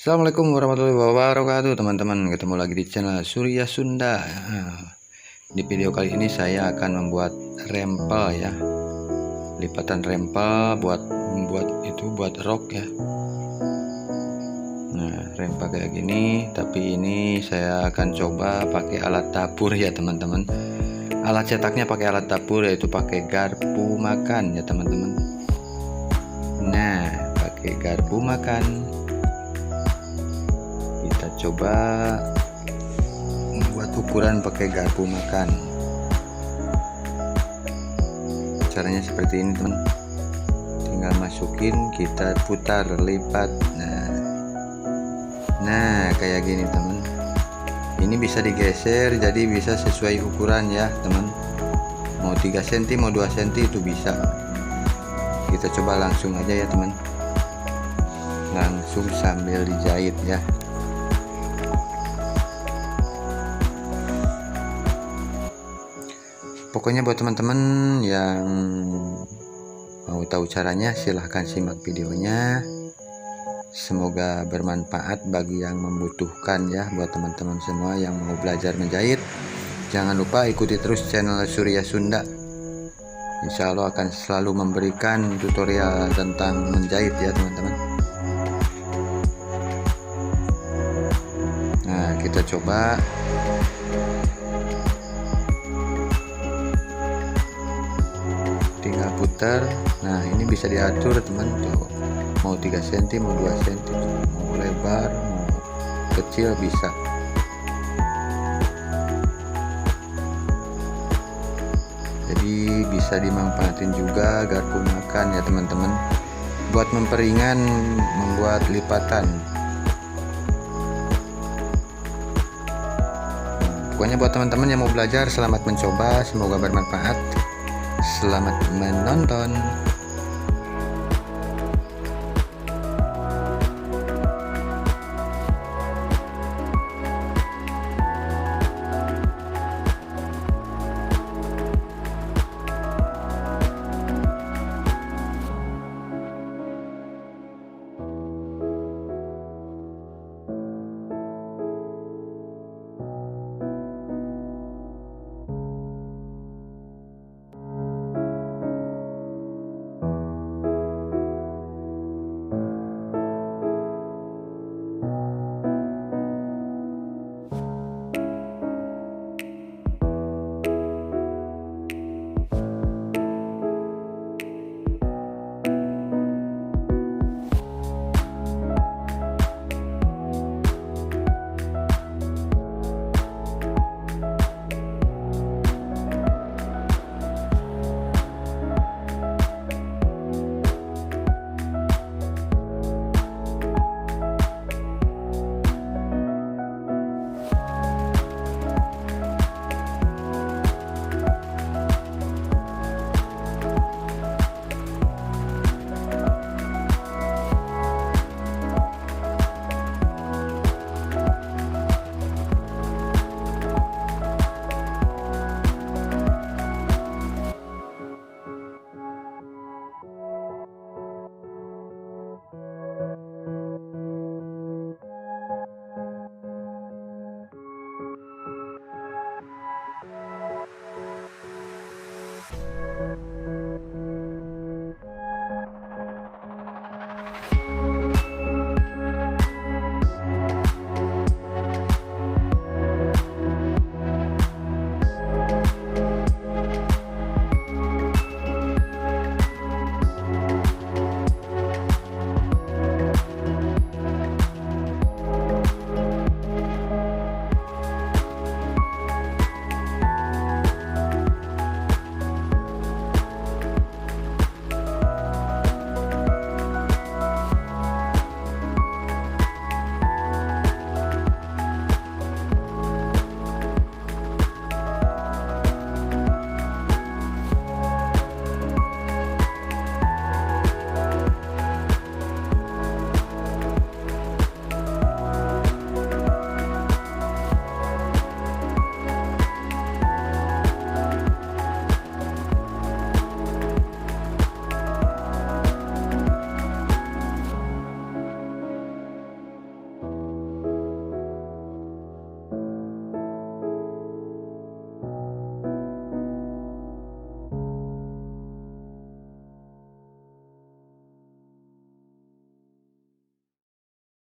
Assalamualaikum warahmatullahi wabarakatuh teman-teman. Ketemu lagi di channel Surya Sunda. Di video kali ini saya akan membuat rempel ya, lipatan rempel buat rok ya. Nah, rempel kayak gini, tapi ini saya akan coba pakai alat dapur ya teman-teman. Alat cetaknya pakai alat dapur, yaitu pakai garpu makan ya teman-teman. Nah, pakai garpu makan. Kita coba membuat ukuran pakai garpu makan. Caranya seperti ini teman, tinggal masukin, kita putar, lipat. Nah kayak gini teman. Ini bisa digeser jadi bisa sesuai ukuran ya teman, mau 3 cm mau 2 cm itu bisa. Kita coba langsung aja ya teman, langsung sambil dijahit ya. Pokoknya buat teman-teman yang mau tahu caranya, silahkan simak videonya. Semoga bermanfaat bagi yang membutuhkan ya. Buat teman-teman semua yang mau belajar menjahit, jangan lupa ikuti terus channel Surya Sunda. Insya Allah akan selalu memberikan tutorial tentang menjahit ya teman-teman. Nah, kita coba. Tinggal putar. Nah, ini bisa diatur teman, tuh mau 3 cm mau 2 cm, mau lebar mau kecil bisa. Jadi bisa dimanfaatin juga garpu makan ya teman-teman, buat memperingan membuat lipatan. Pokoknya buat teman-teman yang mau belajar, selamat mencoba, semoga bermanfaat. Selamat menonton.